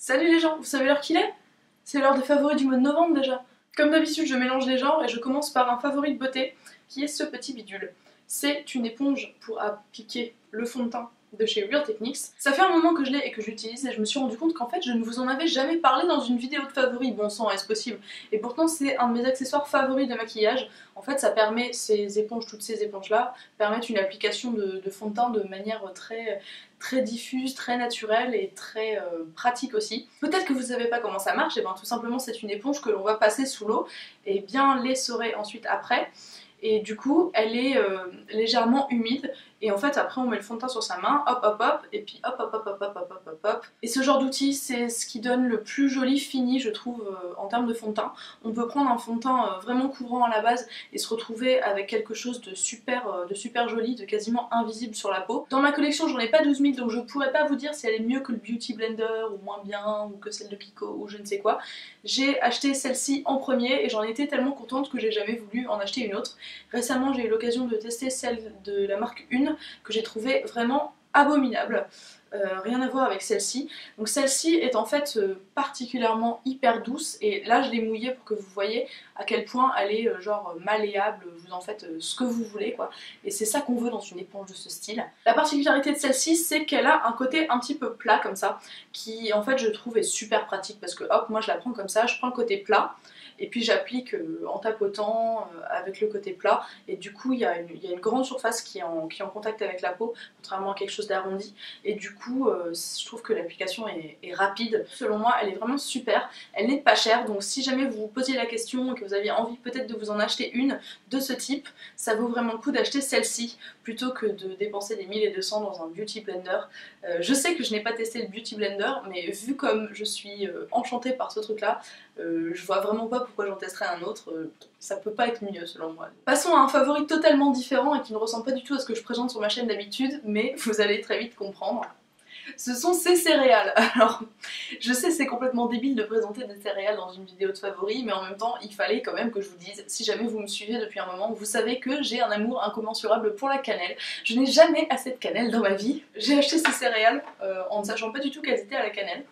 Salut les gens, vous savez l'heure qu'il est? C'est l'heure des favoris du mois de novembre déjà. Comme d'habitude, je mélange les genres et je commence par un favori de beauté qui est ce petit bidule. C'est une éponge pour appliquer le fond de teint de chez Real Techniques. Ça fait un moment que je l'ai et que je l'utilise et je me suis rendu compte qu'en fait je ne vous en avais jamais parlé dans une vidéo de favoris, bon sang est-ce possible. Et pourtant c'est un de mes accessoires favoris de maquillage. En fait ça permet, ces éponges, toutes ces éponges là, permettent une application de fond de teint de manière très diffuse, très naturelle et très pratique aussi. Peut-être que vous savez pas comment ça marche, et bien tout simplement c'est une éponge que l'on va passer sous l'eau et bien l'essorer ensuite après. Et du coup, elle est légèrement humide. Et en fait, après, on met le fond de teint sur sa main, hop hop hop, et puis hop hop hop hop hop hop hop hop hop. Et ce genre d'outil, c'est ce qui donne le plus joli fini, je trouve, en termes de fond de teint. On peut prendre un fond de teint vraiment couvrant à la base et se retrouver avec quelque chose de super joli, de quasiment invisible sur la peau. Dans ma collection, j'en ai pas 12 000, donc je pourrais pas vous dire si elle est mieux que le Beauty Blender, ou moins bien, ou que celle de Kiko, ou je ne sais quoi. J'ai acheté celle-ci en premier et j'en étais tellement contente que j'ai jamais voulu en acheter une autre. Récemment j'ai eu l'occasion de tester celle de la marque 1 que j'ai trouvée vraiment abominable. Rien à voir avec celle-ci. Donc celle-ci est en fait particulièrement hyper douce et là je l'ai mouillée pour que vous voyez à quel point elle est genre malléable, vous en faites ce que vous voulez quoi. Et c'est ça qu'on veut dans une éponge de ce style. La particularité de celle-ci c'est qu'elle a un côté un petit peu plat comme ça qui en fait je trouve est super pratique parce que hop moi je la prends comme ça, je prends le côté plat et puis j'applique en tapotant avec le côté plat et du coup il y a une grande surface qui est en contact avec la peau contrairement à quelque chose d'arrondi et du coup je trouve que l'application est rapide. Selon moi elle est vraiment super, elle n'est pas chère donc si jamais vous vous posiez la question et que vous aviez envie peut-être de vous en acheter une de ce type, ça vaut vraiment le coup d'acheter celle-ci plutôt que de dépenser des 1200 dans un Beauty Blender. Je sais que je n'ai pas testé le Beauty Blender mais vu comme je suis enchantée par ce truc là, je vois vraiment pas pourquoi j'en testerais un autre, ça peut pas être mieux selon moi. Passons à un favori totalement différent et qui ne ressemble pas du tout à ce que je présente sur ma chaîne d'habitude, mais vous allez très vite comprendre. Ce sont ces céréales. Alors, je sais c'est complètement débile de présenter des céréales dans une vidéo de favoris, mais en même temps il fallait quand même que je vous dise, si jamais vous me suivez depuis un moment, vous savez que j'ai un amour incommensurable pour la cannelle. Je n'ai jamais assez de cannelle dans ma vie. J'ai acheté ces céréales en ne sachant pas du tout qu'elles étaient à la cannelle.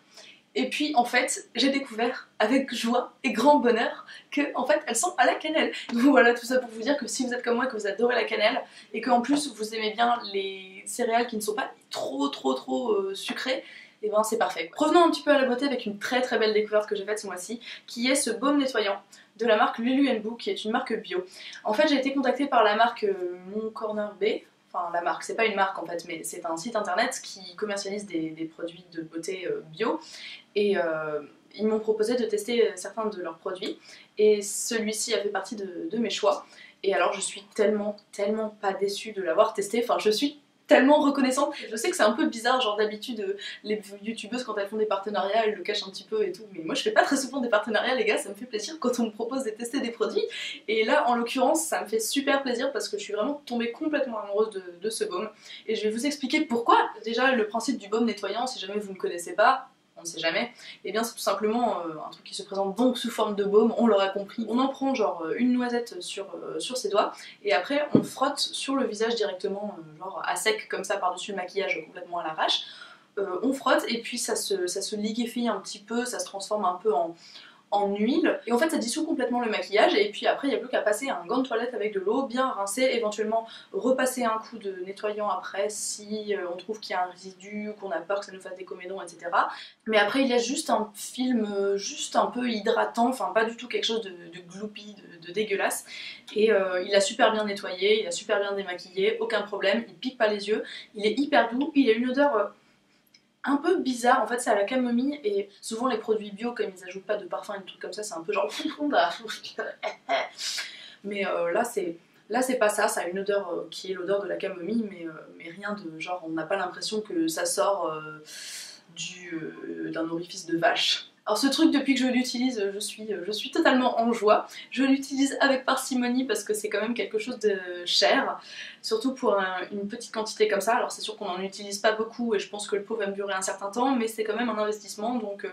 Et puis en fait, j'ai découvert avec joie et grand bonheur que en fait elles sont à la cannelle. Donc voilà, tout ça pour vous dire que si vous êtes comme moi, que vous adorez la cannelle et qu'en plus vous aimez bien les céréales qui ne sont pas trop sucrées, et ben c'est parfait. Revenons un petit peu à la beauté avec une très belle découverte que j'ai faite ce mois-ci, qui est ce baume nettoyant de la marque Lulu & Boo, qui est une marque bio. En fait j'ai été contactée par la marque Mon Corner B. Enfin la marque, c'est pas une marque en fait, mais c'est un site internet qui commercialise des produits de beauté bio et ils m'ont proposé de tester certains de leurs produits et celui-ci a fait partie de mes choix et alors je suis tellement pas déçue de l'avoir testé, enfin je suis tellement reconnaissante. Je sais que c'est un peu bizarre, genre d'habitude les youtubeuses quand elles font des partenariats elles le cachent un petit peu et tout, mais moi je fais pas très souvent des partenariats les gars, ça me fait plaisir quand on me propose de tester des produits et là en l'occurrence ça me fait super plaisir parce que je suis vraiment tombée complètement amoureuse de ce baume et je vais vous expliquer pourquoi. Déjà le principe du baume nettoyant, si jamais vous ne connaissez pas, on ne sait jamais, et bien c'est tout simplement un truc qui se présente donc sous forme de baume, on l'aura compris. On en prend genre une noisette sur ses doigts, et après on frotte sur le visage directement, genre à sec comme ça par-dessus le maquillage complètement à l'arrache. On frotte et puis ça se liquéfie un petit peu, ça se transforme un peu en huile et en fait ça dissout complètement le maquillage et puis après il n'y a plus qu'à passer un gant de toilette avec de l'eau, bien rincer, éventuellement repasser un coup de nettoyant après si on trouve qu'il y a un résidu, qu'on a peur que ça nous fasse des comédons, etc. Mais après il y a juste un film juste un peu hydratant, enfin pas du tout quelque chose de gloopy, de dégueulasse et il a super bien nettoyé, il a super bien démaquillé, aucun problème, il pique pas les yeux, il est hyper doux, il a une odeur un peu bizarre, en fait c'est à la camomille et souvent les produits bio comme ils ajoutent pas de parfum et des trucs comme ça c'est un peu genre mais là c'est pas ça, ça a une odeur qui est l'odeur de la camomille mais rien de genre on n'a pas l'impression que ça sort d'un orifice de vache. Alors ce truc depuis que je l'utilise je suis totalement en joie, je l'utilise avec parcimonie parce que c'est quand même quelque chose de cher, surtout pour une petite quantité comme ça. Alors c'est sûr qu'on n'en utilise pas beaucoup et je pense que le pot va me durer un certain temps mais c'est quand même un investissement donc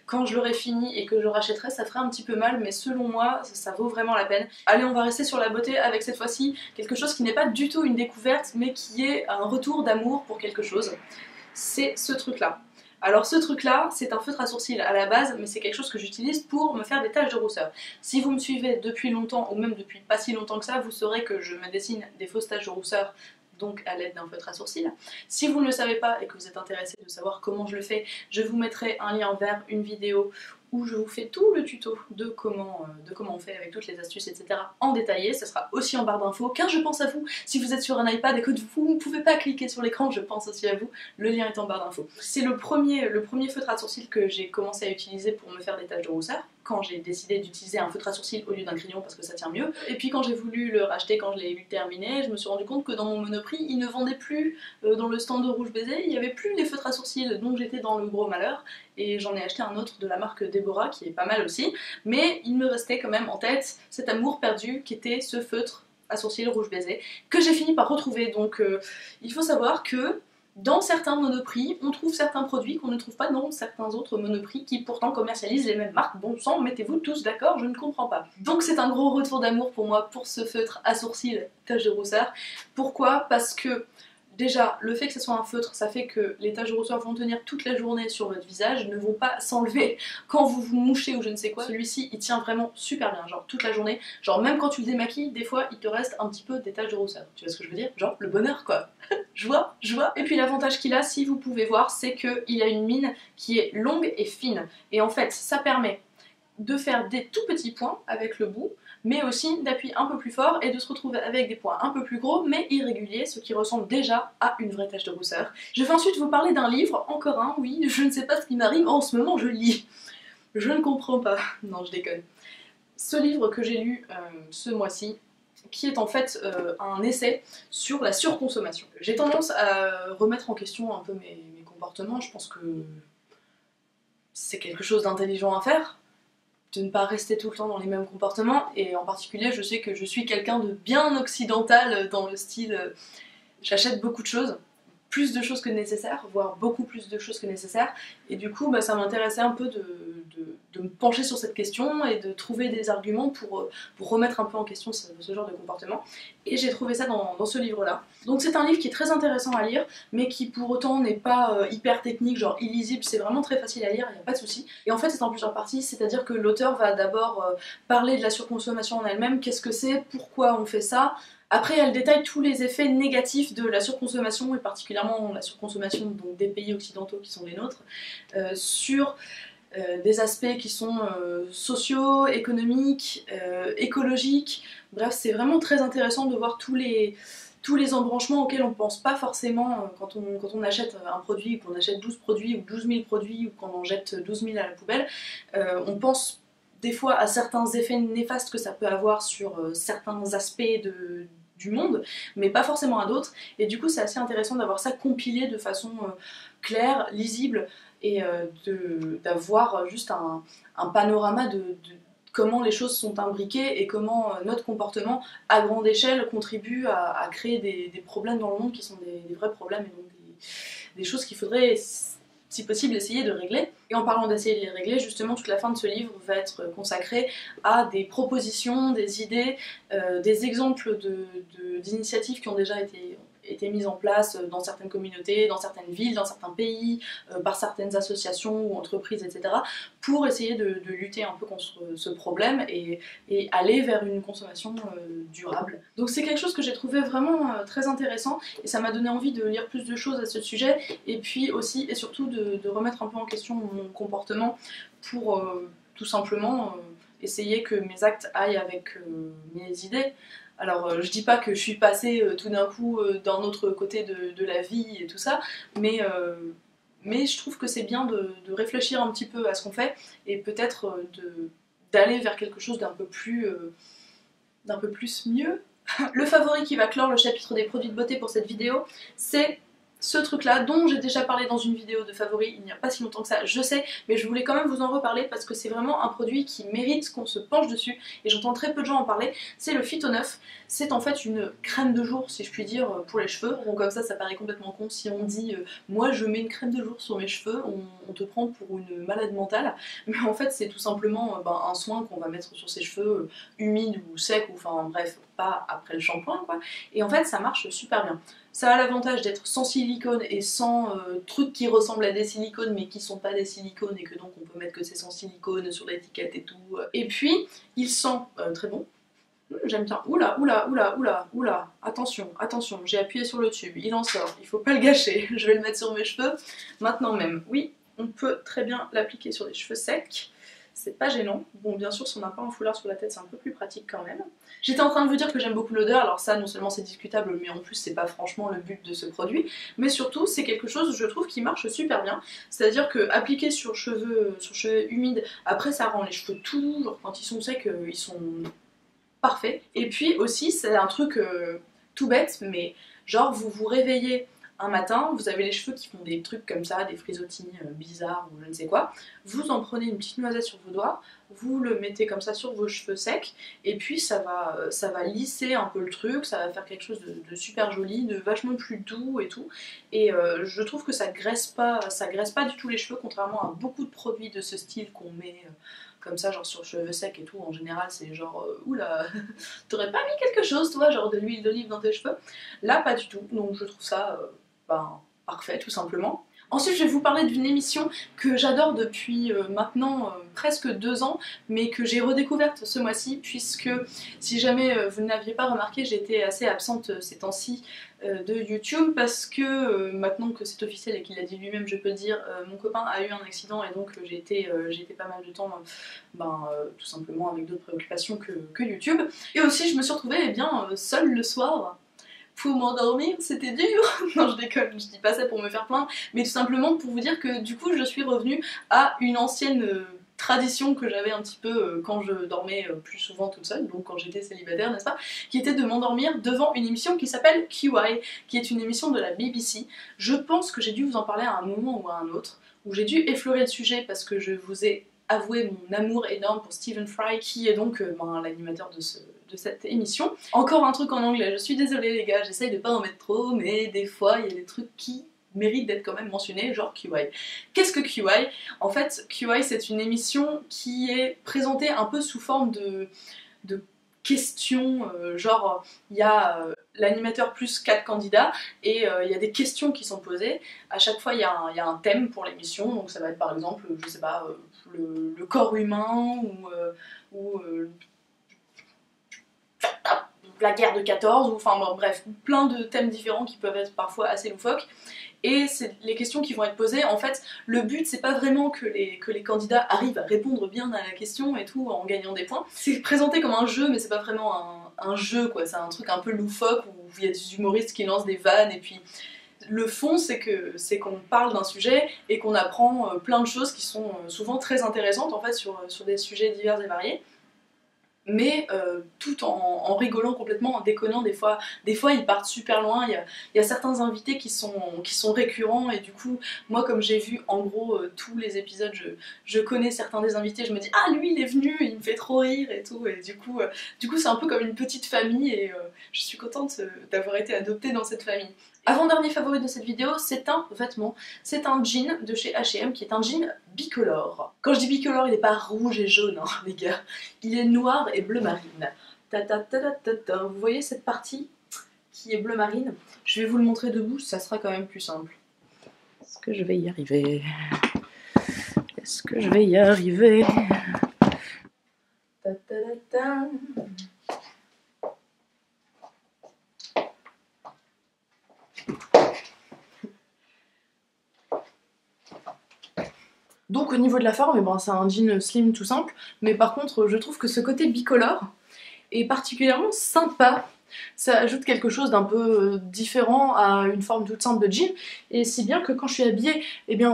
quand je l'aurai fini et que je le rachèterai ça ferait un petit peu mal mais selon moi ça vaut vraiment la peine. Allez on va rester sur la beauté avec cette fois-ci quelque chose qui n'est pas du tout une découverte mais qui est un retour d'amour pour quelque chose. C'est ce truc là. Alors ce truc là, c'est un feutre à sourcils à la base, mais c'est quelque chose que j'utilise pour me faire des taches de rousseur. Si vous me suivez depuis longtemps, ou même depuis pas si longtemps que ça, vous saurez que je me dessine des fausses taches de rousseur, donc à l'aide d'un feutre à sourcils. Si vous ne le savez pas et que vous êtes intéressé de savoir comment je le fais, je vous mettrai un lien vers une vidéo où je vous fais tout le tuto de comment on fait avec toutes les astuces, etc. en détaillé. Ça sera aussi en barre d'infos, car je pense à vous. Si vous êtes sur un iPad et que vous ne pouvez pas cliquer sur l'écran, je pense aussi à vous. Le lien est en barre d'infos. C'est le premier feutre à sourcils que j'ai commencé à utiliser pour me faire des taches de rousseur, quand j'ai décidé d'utiliser un feutre à sourcils au lieu d'un crayon parce que ça tient mieux. Et puis quand j'ai voulu le racheter, quand je l'ai eu terminé, je me suis rendu compte que dans mon Monoprix, ils ne vendaient plus, dans le stand de Rouge Baiser, il n'y avait plus les feutres à sourcils, donc j'étais dans le gros malheur. Et j'en ai acheté un autre de la marque Deborah qui est pas mal aussi, mais il me restait quand même en tête cet amour perdu qui était ce feutre à sourcils Rouge Baiser, que j'ai fini par retrouver. Donc il faut savoir que dans certains Monoprix, on trouve certains produits qu'on ne trouve pas dans certains autres Monoprix qui pourtant commercialisent les mêmes marques. Bon sang, mettez-vous tous d'accord, je ne comprends pas. Donc c'est un gros retour d'amour pour moi pour ce feutre à sourcils tache de rousseur. Pourquoi? Parce que déjà, le fait que ce soit un feutre, ça fait que les taches de rousseur vont tenir toute la journée sur votre visage, ne vont pas s'enlever quand vous vous mouchez ou je ne sais quoi. Celui-ci, il tient vraiment super bien, genre toute la journée. Genre même quand tu le démaquilles, des fois, il te reste un petit peu des taches de rousseur. Tu vois ce que je veux dire? Genre le bonheur quoi. Joie. Et puis l'avantage qu'il a, si vous pouvez voir, c'est qu'il a une mine qui est longue et fine. Et en fait, ça permet de faire des tout petits points avec le bout, mais aussi d'appuyer un peu plus fort et de se retrouver avec des points un peu plus gros mais irréguliers, ce qui ressemble déjà à une vraie tache de rousseur. Je vais ensuite vous parler d'un livre, encore un, oui, je ne sais pas ce qui m'arrive, en ce moment je lis. Je ne comprends pas, non je déconne. Ce livre que j'ai lu ce mois-ci, qui est en fait un essai sur la surconsommation. J'ai tendance à remettre en question un peu mes comportements, je pense que c'est quelque chose d'intelligent à faire, de ne pas rester tout le temps dans les mêmes comportements, et en particulier je sais que je suis quelqu'un de bien occidental dans le style j'achète beaucoup de choses, plus de choses que nécessaire, voire beaucoup plus de choses que nécessaire, et du coup ça m'intéressait un peu de me pencher sur cette question et de trouver des arguments pour remettre un peu en question ce genre de comportement, et j'ai trouvé ça dans ce livre-là. Donc c'est un livre qui est très intéressant à lire, mais qui pour autant n'est pas hyper technique, genre illisible, c'est vraiment très facile à lire, il n'y a pas de souci. Et en fait c'est en plusieurs parties, c'est-à-dire que l'auteur va d'abord parler de la surconsommation en elle-même, qu'est-ce que c'est, pourquoi on fait ça. Après, elle détaille tous les effets négatifs de la surconsommation, et particulièrement la surconsommation donc, des pays occidentaux qui sont les nôtres, sur des aspects qui sont sociaux, économiques, écologiques. Bref, c'est vraiment très intéressant de voir tous les embranchements auxquels on ne pense pas forcément quand on achète un produit, ou qu'on achète 12 produits, ou 12 000 produits, ou qu'on en jette 12 000 à la poubelle. On pense des fois à certains effets néfastes que ça peut avoir sur certains aspects du monde, mais pas forcément à d'autres, et du coup c'est assez intéressant d'avoir ça compilé de façon claire, lisible, et d'avoir juste un panorama de comment les choses sont imbriquées et comment notre comportement à grande échelle contribue à créer des problèmes dans le monde qui sont des vrais problèmes, et donc des choses qu'il faudrait si possible essayer de régler. Et en parlant d'essayer de les régler, justement toute la fin de ce livre va être consacrée à des propositions, des idées, des exemples d'initiatives qui ont déjà été mises en place dans certaines communautés, dans certaines villes, dans certains pays, par certaines associations ou entreprises, etc. pour essayer de lutter un peu contre ce problème et aller vers une consommation durable. Donc c'est quelque chose que j'ai trouvé vraiment très intéressant, et ça m'a donné envie de lire plus de choses à ce sujet, et puis aussi et surtout de remettre un peu en question mon comportement pour tout simplement essayer que mes actes aillent avec mes idées. Alors je dis pas que je suis passée tout d'un coup d'un autre côté de la vie et tout ça, mais je trouve que c'est bien de réfléchir un petit peu à ce qu'on fait, et peut-être d'aller vers quelque chose d'un peu plus mieux. Le favori qui va clore le chapitre des produits de beauté pour cette vidéo, c'est ce truc là dont j'ai déjà parlé dans une vidéo de favoris il n'y a pas si longtemps que ça, je sais, mais je voulais quand même vous en reparler parce que c'est vraiment un produit qui mérite qu'on se penche dessus, et j'entends très peu de gens en parler. C'est le Phyto-Neuf. C'est en fait une crème de jour, si je puis dire, pour les cheveux. Bon, comme ça paraît complètement con si on dit moi je mets une crème de jour sur mes cheveux, on te prend pour une malade mentale, mais en fait c'est tout simplement un soin qu'on va mettre sur ses cheveux humides ou secs, ou enfin bref, pas après le shampoing quoi, et en fait ça marche super bien. Ça a l'avantage d'être sans silicone et sans trucs qui ressemblent à des silicones mais qui sont pas des silicones et que donc on peut mettre que c'est sans silicone sur l'étiquette et tout. Et puis il sent très bon. J'aime bien. Oula, oula, oula, oula, oula. Attention, attention, j'ai appuyé sur le tube, il en sort, il faut pas le gâcher. Je vais le mettre sur mes cheveux maintenant même. Oui, on peut très bien l'appliquer sur les cheveux secs. C'est pas gênant. Bon, bien sûr, si on n'a pas un foulard sur la tête, c'est un peu plus pratique quand même. J'étais en train de vous dire que j'aime beaucoup l'odeur, alors ça, non seulement c'est discutable, mais en plus, c'est pas franchement le but de ce produit. Mais surtout, c'est quelque chose, je trouve, qui marche super bien. C'est-à-dire que appliqué sur cheveux humides, après, ça rend les cheveux tout, genre quand ils sont secs, ils sont parfaits. Et puis aussi, c'est un truc tout bête, mais genre, vous vous réveillez un matin, vous avez les cheveux qui font des trucs comme ça, des frisottis bizarres ou je ne sais quoi, vous en prenez une petite noisette sur vos doigts, vous le mettez comme ça sur vos cheveux secs, et puis ça va lisser un peu le truc, ça va faire quelque chose de super joli, de vachement plus doux et tout, et je trouve que ça graisse pas du tout les cheveux, contrairement à beaucoup de produits de ce style qu'on met comme ça, genre sur cheveux secs et tout, en général c'est genre oula, t'aurais pas mis quelque chose toi, genre de l'huile d'olive dans tes cheveux? Là pas du tout, donc je trouve ça parfait tout simplement. Ensuite je vais vous parler d'une émission que j'adore depuis maintenant presque 2 ans, mais que j'ai redécouverte ce mois-ci, puisque si jamais vous n'aviez pas remarqué, j'ai été assez absente ces temps-ci de YouTube, parce que maintenant que c'est officiel et qu'il l'a dit lui-même, je peux le dire, mon copain a eu un accident et donc j'ai été pas mal de temps tout simplement avec d'autres préoccupations que YouTube. Et aussi je me suis retrouvée seule le soir pour m'endormir, c'était dur. Non, je déconne, je dis pas ça pour me faire plaindre, mais tout simplement pour vous dire que du coup je suis revenue à une ancienne tradition que j'avais un petit peu quand je dormais plus souvent toute seule, donc quand j'étais célibataire, n'est-ce pas, qui était de m'endormir devant une émission qui s'appelle QI, qui est une émission de la BBC. Je pense que j'ai dû vous en parler à un moment ou à un autre, où j'ai dû effleurer le sujet parce que je vous ai avoué mon amour énorme pour Stephen Fry, qui est donc l'animateur de cette émission. Encore un truc en anglais, je suis désolée les gars, j'essaye de pas en mettre trop, mais des fois il y a des trucs qui méritent d'être quand même mentionnés, genre QI. Qu'est-ce que QI? En fait, QI c'est une émission qui est présentée un peu sous forme de questions, genre il y a l'animateur plus 4 candidats et il y a des questions qui sont posées. À chaque fois il y a un thème pour l'émission, donc ça va être par exemple, je sais pas, le corps humain ou la guerre de 14, ou enfin bon, bref, plein de thèmes différents qui peuvent être parfois assez loufoques. Et c'est les questions qui vont être posées. En fait, le but c'est pas vraiment que les candidats arrivent à répondre bien à la question et tout en gagnant des points. C'est présenté comme un jeu, mais c'est pas vraiment un jeu quoi. C'est un truc un peu loufoque où il y a des humoristes qui lancent des vannes et puis le fond c'est qu'on parle d'un sujet et qu'on apprend plein de choses qui sont souvent très intéressantes en fait sur des sujets divers et variés. Mais tout en rigolant complètement, en déconnant des fois ils partent super loin, il y a certains invités qui sont récurrents et du coup moi comme j'ai vu en gros tous les épisodes, je connais certains des invités, je me dis ah lui il est venu, il me fait trop rire et tout, et du coup c'est un peu comme une petite famille et je suis contente d'avoir été adoptée dans cette famille. Avant-dernier favori de cette vidéo, c'est un vêtement, c'est un jean de chez H&M qui est un jean bicolore. Quand je dis bicolore, il n'est pas rouge et jaune, hein, les gars, il est noir et bleu marine. Vous voyez cette partie qui est bleu marine? Je vais vous le montrer debout, ça sera quand même plus simple. Est-ce que je vais y arriver? Est-ce que je vais y arriver? Donc au niveau de la forme, c'est un jean slim tout simple, mais par contre je trouve que ce côté bicolore est particulièrement sympa. Ça ajoute quelque chose d'un peu différent à une forme toute simple de jean, et si bien que quand je suis habillée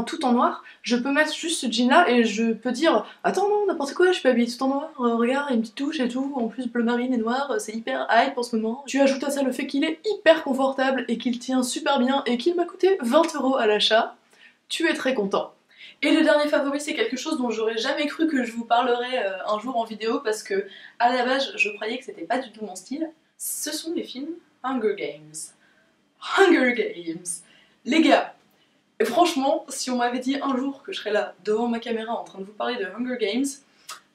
tout en noir, je peux mettre juste ce jean là et je peux dire attends non n'importe quoi, je peux habiller tout en noir, regarde il y a une petite touche et tout, en plus bleu marine et noir, c'est hyper hype en ce moment. Tu ajoutes à ça le fait qu'il est hyper confortable et qu'il tient super bien et qu'il m'a coûté 20 € à l'achat, tu es très content. Et le dernier favori c'est quelque chose dont j'aurais jamais cru que je vous parlerais un jour en vidéo parce que à la base je croyais que c'était pas du tout mon style. Ce sont les films Hunger Games. Hunger Games. Les gars, franchement si on m'avait dit un jour que je serais là devant ma caméra en train de vous parler de Hunger Games,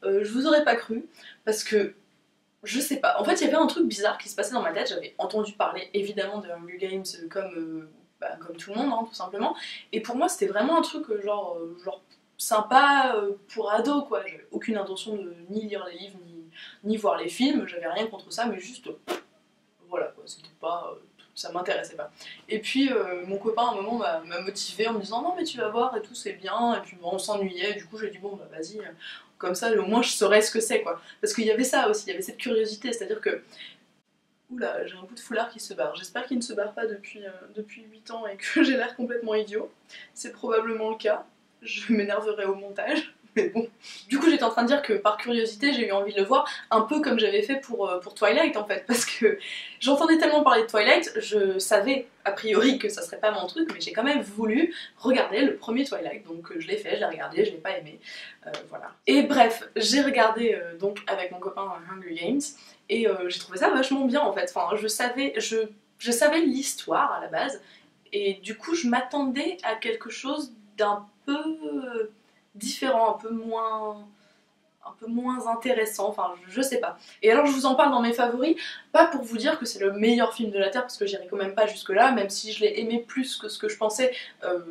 je vous aurais pas cru parce que je sais pas. En fait, il y avait un truc bizarre qui se passait dans ma tête. J'avais entendu parler évidemment de Hunger Games comme tout le monde, hein, tout simplement. Et pour moi, c'était vraiment un truc genre sympa pour ados, quoi. J'avais aucune intention de ni lire les livres, ni voir les films. J'avais rien contre ça, mais juste, voilà, quoi. C'était pas... ça m'intéressait pas. Et puis mon copain à un moment m'a motivée en me disant non mais tu vas voir et tout c'est bien, et puis bon, on s'ennuyait, du coup j'ai dit bon bah vas-y, comme ça au moins je saurais ce que c'est quoi. Parce qu'il y avait ça aussi, il y avait cette curiosité, c'est-à-dire que... Oula, j'ai un bout de foulard qui se barre. J'espère qu'il ne se barre pas depuis 8 ans et que j'ai l'air complètement idiot. C'est probablement le cas. Je m'énerverai au montage. Mais bon. Du coup, j'étais en train de dire que par curiosité, j'ai eu envie de le voir, un peu comme j'avais fait pour Twilight en fait, parce que j'entendais tellement parler de Twilight, je savais a priori que ça serait pas mon truc, mais j'ai quand même voulu regarder le premier Twilight, donc je l'ai fait, je l'ai regardé, je l'ai pas aimé, voilà. Et bref, j'ai regardé donc avec mon copain Hunger Games, et j'ai trouvé ça vachement bien en fait, enfin je savais l'histoire à la base, et du coup je m'attendais à quelque chose d'un peu différent, un peu moins intéressant, enfin je sais pas. Et alors je vous en parle dans mes favoris, pas pour vous dire que c'est le meilleur film de la Terre, parce que j'irai quand même pas jusque là, même si je l'ai aimé plus que ce que je pensais,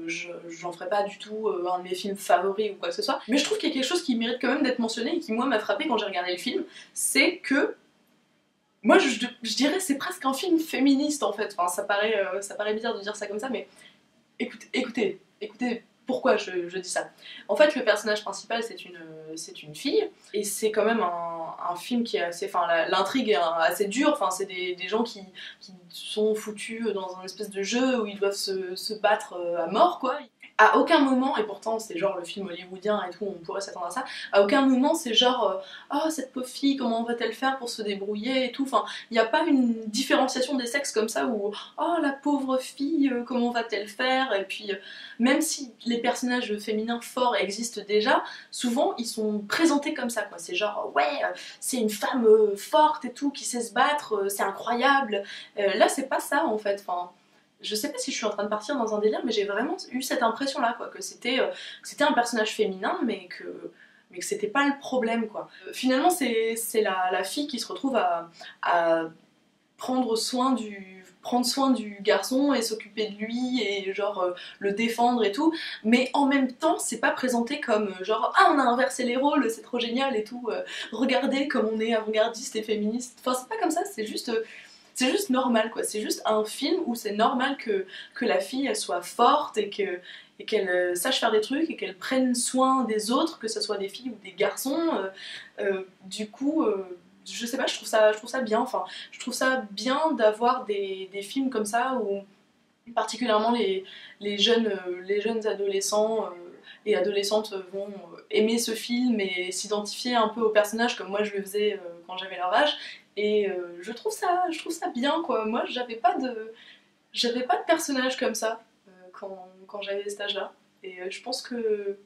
j'en ferai pas du tout un de mes films favoris ou quoi que ce soit, mais je trouve qu'il y a quelque chose qui mérite quand même d'être mentionné et qui moi m'a frappé quand j'ai regardé le film, c'est que moi je dirais c'est presque un film féministe en fait, enfin ça paraît bizarre de dire ça comme ça, mais écoutez pourquoi je dis ça. En fait, le personnage principal, c'est une fille, et c'est quand même un film qui est assez... Enfin, l'intrigue est assez dure, enfin, c'est des gens qui sont foutus dans un espèce de jeu où ils doivent se battre à mort, quoi. À aucun moment, et pourtant c'est genre le film hollywoodien et tout, on pourrait s'attendre à ça, à aucun moment c'est genre oh cette pauvre fille, comment va-t-elle faire pour se débrouiller et tout, enfin il n'y a pas une différenciation des sexes comme ça où oh la pauvre fille, comment va-t-elle faire, et puis même si les personnages féminins forts existent déjà, souvent ils sont présentés comme ça quoi, c'est genre ouais c'est une femme forte et tout qui sait se battre, c'est incroyable, là c'est pas ça en fait, enfin je sais pas si je suis en train de partir dans un délire, mais j'ai vraiment eu cette impression-là, quoi, que c'était un personnage féminin, mais que c'était pas le problème, quoi. Finalement, c'est la fille qui se retrouve à prendre soin du garçon et s'occuper de lui et genre le défendre et tout, mais en même temps c'est pas présenté comme genre ah on a inversé les rôles, c'est trop génial et tout, regardez comme on est avant-gardiste et féministe, enfin c'est pas comme ça, c'est juste normal quoi, c'est juste un film où c'est normal que la fille elle soit forte et qu'elle sache faire des trucs et qu'elle prenne soin des autres, que ce soit des filles ou des garçons, du coup je sais pas, je trouve ça bien, enfin je trouve ça bien d'avoir des films comme ça où particulièrement les jeunes adolescents et adolescentes vont aimer ce film et s'identifier un peu au personnage comme moi je le faisais quand j'avais leur âge, et je trouve ça bien quoi. Moi j'avais pas de personnage comme ça quand j'avais cet âge là, et je pense que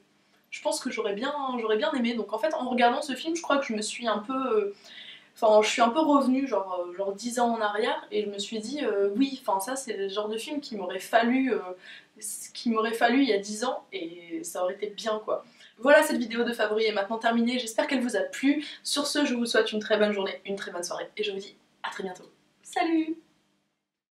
j'aurais bien aimé, donc en fait en regardant ce film je crois que je me suis un peu enfin, je suis un peu revenue genre 10 ans en arrière et je me suis dit oui, enfin ça c'est le genre de film qui m'aurait fallu il y a 10 ans et ça aurait été bien quoi. Voilà, cette vidéo de favoris est maintenant terminée, j'espère qu'elle vous a plu. Sur ce, je vous souhaite une très bonne journée, une très bonne soirée et je vous dis à très bientôt. Salut!